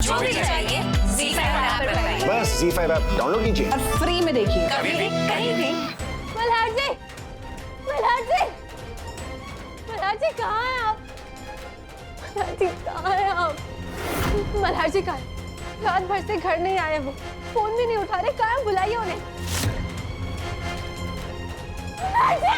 जो भी चाहिए ZEE5 ऐप पर पाइए। बस ZEE5 ऐप डाउनलोड कीजिए और फ्री में देखिए। कभी भी कहीं भी। मल्हार जी, मल्हार जी, मल्हार जी कहाँ हैं आप? मल्हार जी कहाँ हैं आप? मल्हार जी कहाँ? रात भर से घर नहीं आए वो, फोन भी नहीं उठा रहे, कहाँ बुलाइए उन्हें। मल्हार जी!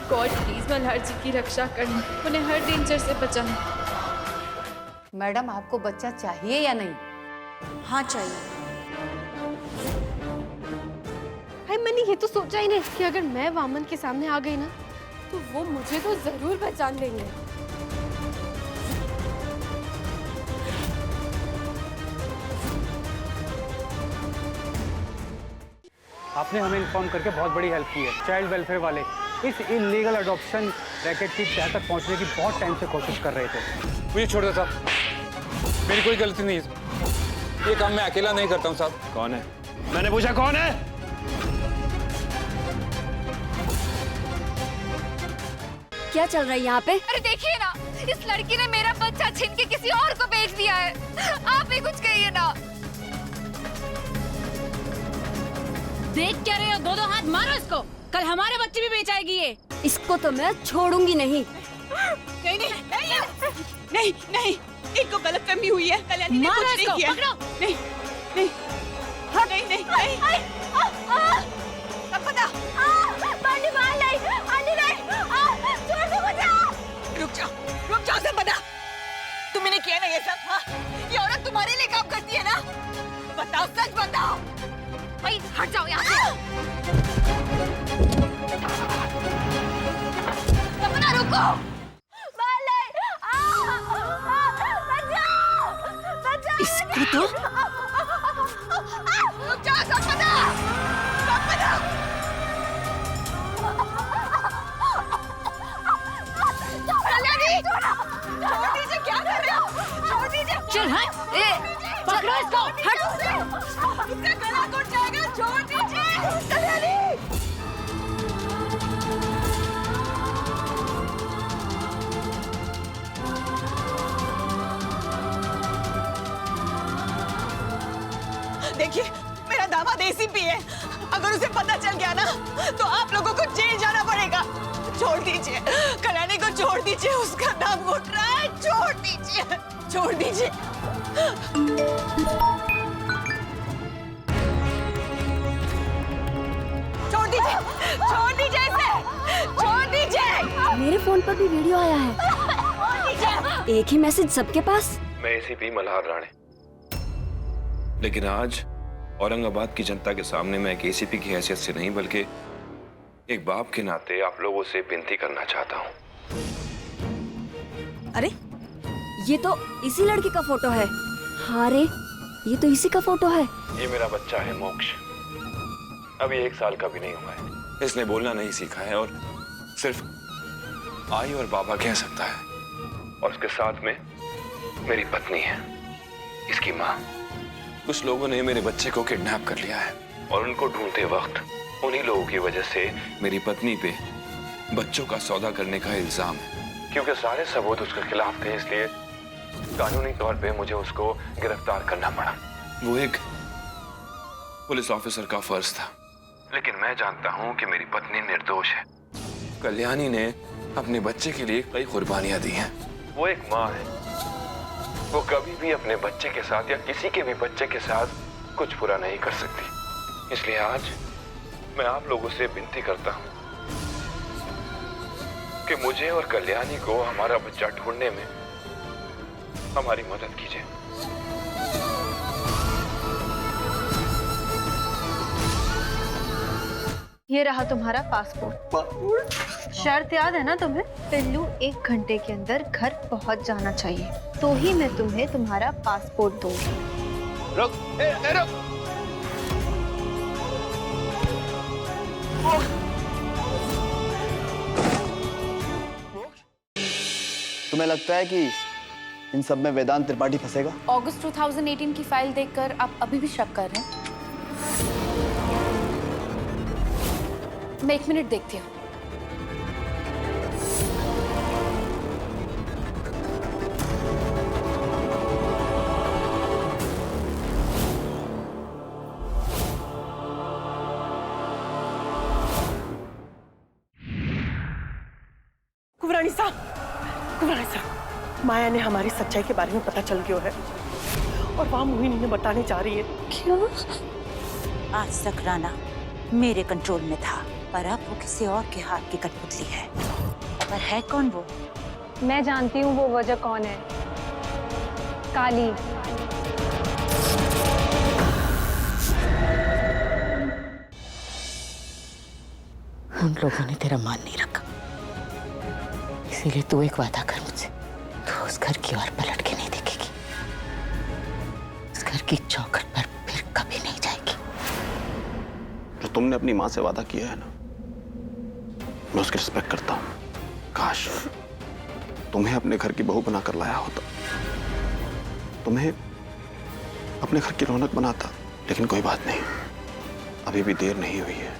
गॉड प्लीज मल्हार जी की रक्षा करना, उन्हें हर डेंजर से बचाना। मैडम आपको बच्चा चाहिए या नहीं? हाँ चाहिए। हाय मैंने ये तो सोचा ही नहीं कि अगर मैं वामन के सामने आ गई ना तो वो मुझे तो जरूर पहचान लेंगे। आपने हमें इन्फॉर्म करके बहुत बड़ी हेल्प की है। चाइल्ड वेलफेयर वाले इस इलीगल अडॉप्शन रैकेट की तह तक पहुंचने की बहुत टाइम से कोशिश कर रहे थे। मुझे छोड़ दो साहब, मेरी कोई गलती नहीं है। ये काम मैं अकेला नहीं करता हूँ साहब। कौन है? मैंने पूछा कौन है? क्या चल रहा है यहाँ पे? अरे देखिए ना, इस लड़की ने मेरा बच्चा छीन के किसी और को बेच दिया है। आप ही कुछ कहिए ना। देख क्या रहे हो? दो हाथ मारो इसको, कल हमारे बच्चे भी बेचाएगी ये। इसको तो मैं छोड़ूंगी नहीं। नहीं नहीं नहीं नहीं नहीं, इनको गलतफहमी हुई है। कल्याणी ने कुछ नहीं किया। नहीं नहीं नहीं नहीं नहीं। संपदा, पानी मार ले, आने नहीं, छोड़ दो मुझे। रुक जाओ संपदा। तुमने किया ना ये सब? हाँ, ये औरत तुम्हारे लिए काम करती है ना? बताओ, सच बताओ। भाई हट जाओ यहाँ से। संपदा रुको। इसको तो रुक जाओ संपदा। संपदा कल्याणी, छोड़ दीजिए। क्या कर रहे हो? छोड़ दीजिए। चल हट, ए पकड़ो इसको, हट। इसका गला घुट जाएगा। छोड़ दीजिए कल्याणी। देखिए, मेरा दामाद ACP है। अगर उसे पता चल गया ना तो आप लोगों को जेल जाना पड़ेगा। छोड़ दीजिए कल्याणी को, छोड़ दीजिए। उसका दाम घुट रहा है। छोड़ दीजिए, छोड़ दीजिए। छोड़ दीजिए, छोड़ दीजिए इसे, छोड़ दीजिए। मेरे फोन पर भी वीडियो आया है। एक ही मैसेज सबके पास। मैं ACP मल्हार राणे, लेकिन आज औरंगाबाद की जनता के सामने मैं एक ACP की हैसियत से नहीं बल्कि एक बाप के नाते आप लोगों से विनती करना चाहता हूँ। अरे ये तो इसी लड़के का फोटो है। हाँ रे, ये तो इसी का फोटो है। ये मेरा बच्चा है मोक्ष, अभी 1 साल का भी नहीं हुआ है। इसने बोलना नहीं सीखा है और सिर्फ आई और बाबा कह सकता है। और उसके साथ में मेरी पत्नी है, इसकी माँ। कुछ लोगों ने मेरे बच्चे को किडनैप कर लिया है और उनको ढूंढते वक्त उन्हीं लोगों की वजह से मेरी पत्नी पे बच्चों का सौदा करने का इल्जाम है। क्योंकि सारे सबूत उसके खिलाफ थे, इसलिए कानूनी तौर पे मुझे उसको गिरफ्तार करना पड़ा। वो एक पुलिस ऑफिसर का फर्ज था, लेकिन मैं जानता हूं कि मेरी पत्नी निर्दोष है। कल्याणी ने अपने बच्चे के लिए कई कुर्बानियां दी हैं। वो एक माँ है, वो कभी भी अपने बच्चे के साथ या किसी के भी बच्चे के साथ कुछ बुरा नहीं कर सकती। इसलिए आज मैं आप लोगों से विनती करता हूं कि मुझे और कल्याणी को हमारा बच्चा ढूंढने में हमारी मदद कीजिए। ये रहा तुम्हारा पासपोर्ट। शर्त याद है ना तुम्हें? पिल्लू 1 घंटे के अंदर घर पहुंच जाना चाहिए, तो ही मैं तुम्हें तुम्हारा पासपोर्ट दूंगी। रुक, रुक। तुम्हें लगता है कि इन सब में वेदांत त्रिपाठी फंसेगा? अगस्त 2018 की फाइल देखकर आप अभी भी शक कर रहे हैं? मैं 1 मिनट देखती हूँ। कुंवरानी साहब, माया ने हमारी सच्चाई के बारे में पता चल गया है और वहाँ मोहिनी ने बताने जा रही है। क्यों? आज तक राना मेरे कंट्रोल में था, पर अब वो किसी और के हाथ की कठपुतली है। पर है कौन वो? मैं जानती हूँ वो वजह कौन है। काली। उन लोगों ने तेरा मान नहीं रखा, इसीलिए तू एक वादा कर मुझसे, तू उस घर की ओर पलट के नहीं देखेगी, उस घर की चौखट पर फिर कभी नहीं जाएगी। जो तुमने अपनी माँ से वादा किया है ना, मैं उसकी रिस्पेक्ट करता हूँ। काश तुम्हें अपने घर की बहू बनाकर लाया होता, तुम्हें अपने घर की रौनक बनाता, लेकिन कोई बात नहीं, अभी भी देर नहीं हुई है।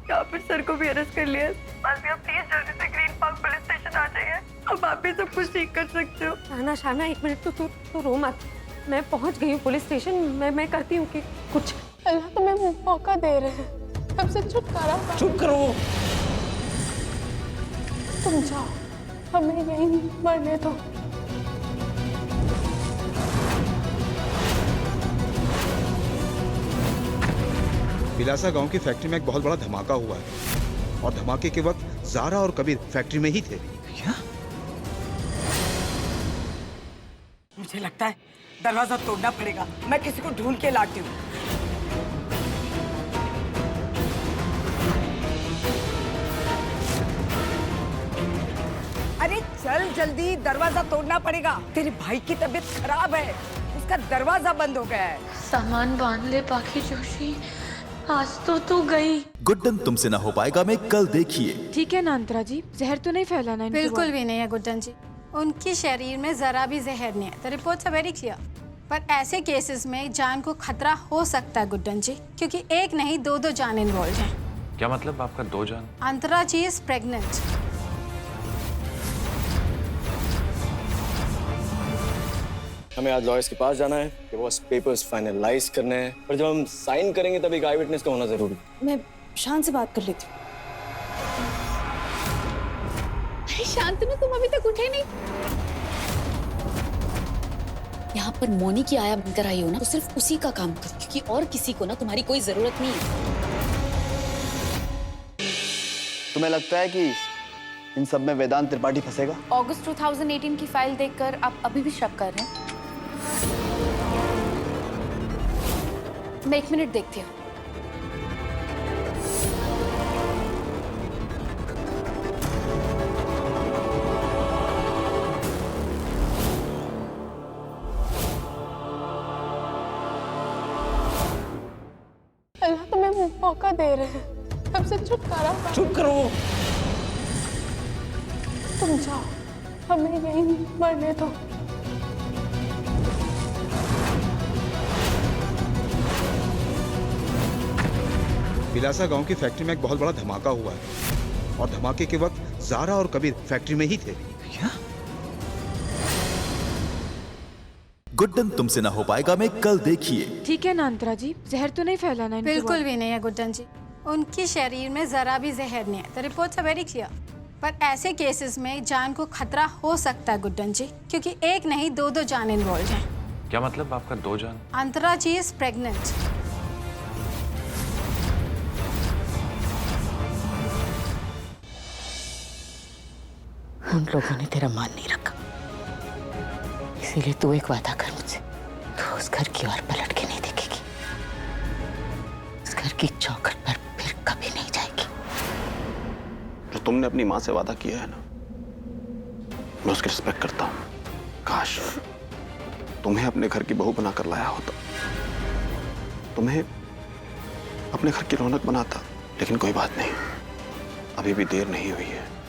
यहाँ पर सर को भी अरेस्ट कर लिया। बस भी आप प्लीज जल्दी से ग्रीन पार्क पुलिस स्टेशन आ जाइए। अब आप भी सब कुछ ठीक कर सकते हो। शाना 1 मिनट तो रो मत। मैं पहुंच गई हूँ पुलिस स्टेशन। मैं करती हूँ कि कुछ। अल्लाह तुम्हें मौका दे रहे हैं, हमसे छुटकारा। चुप करो। तुम जाओ, हमें यहीं मरने दो। बिलासा गांव की फैक्ट्री में एक बहुत बड़ा धमाका हुआ है और धमाके के वक्त ज़ारा और कबीर फैक्ट्री में ही थे। क्या? मुझे लगता है दरवाजा तोड़ना पड़ेगा। मैं किसी को ढूंढ के लाती हूँ। अरे चल जल्दी, दरवाजा तोड़ना पड़ेगा। तेरे भाई की तबीयत खराब है, उसका दरवाजा बंद हो गया है। सामान बांध ले पाखी जोशी, आज तो तू गई। गुड्डन तुमसे ना हो पाएगा में कल देखिए। ठीक है ना अंतरा जी, जहर तो नहीं फैलाना है? बिल्कुल भी नहीं है गुड्डन जी, उनके शरीर में जरा भी जहर नहीं है। The reports are very clear. पर ऐसे केसेस में जान को खतरा हो सकता है गुड्डन जी, क्योंकि एक नहीं दो जान इन्वॉल्व हैं। क्या मतलब आपका 2 जान? अंतरा जी इज प्रेग्नेंट। हमें आज लॉयर्स के पास जाना है कि वो पेपर्स फाइनलाइज करने हैं, पर जब हम साइन करेंगे तब एक आई विटनेस का होना जरूरी है। मैं शान से बात कर लेती हूँ। अरे शांतनु, तुम अभी तक उठे नहीं? यहाँ पर मोनी की आया बनकर आई हो ना, तो सिर्फ उसी का काम करो, क्योंकि और किसी को ना तुम्हारी कोई जरूरत नहीं है। तुम्हें लगता है कि इन सब में वेदांत त्रिपाठी फंसेगा? अगस्त 2018 की फाइल देखकर आप अभी भी शक कर रहे हैं? मैं 1 मिनट देखती हूँ। अल्लाह तुम्हें मौका दे रहे हैं, हमसे छुटकारा। चुप करो। तुम जाओ, हमें यहीं मरने दो। बिलासा गांव की फैक्ट्री में एक बहुत बड़ा धमाका हुआ है और धमाके के वक्त ज़ारा और कबीर फैक्ट्री में ही थे। क्या? गुड्डन तुमसे ना हो पाएगा में कल देखिए। ठीक है ना अंतरा जी, जहर तो नहीं फैलाना है? बिल्कुल भी नहीं है गुड्डन जी, उनके शरीर में जरा भी जहर नहीं है। The reports are very clear. पर ऐसे केसेस में जान को खतरा हो सकता है गुड्डन जी, क्योंकि एक नहीं दो जान इन्वॉल्व हैं। क्या मतलब आपका 2 जान? अंतरा जी इज प्रेग्नेंट। उन लोगों ने तेरा मान नहीं रखा, इसीलिए तू एक वादा कर मुझसे, तू उस घर की ओर पलट के नहीं देखेगी, उस घर की चौखट पर फिर कभी नहीं जाएगी। जो तुमने अपनी माँ से वादा किया है ना, मैं उसकी रिस्पेक्ट करता हूँ। काश तुम्हें अपनी माँ से वादा किया है, लेकिन कोई बात नहीं, अभी भी देर नहीं हुई है। तुम्हें लगता है कि इन सब में वेदांत त्रिपाठी फंसेगा? अगस्त 2018 की फाइल देखकर आप अभी भी शक कर रहे हैं? मैं 1 मिनट देखती हूँ। जो तुमने अपनी माँ से वादा किया है ना, तुम्हें अपने घर की बहू बनाकर लाया होता, तुम्हें अपने घर की रौनक बनाता। लेकिन कोई बात नहीं, अभी भी देर नहीं हुई है।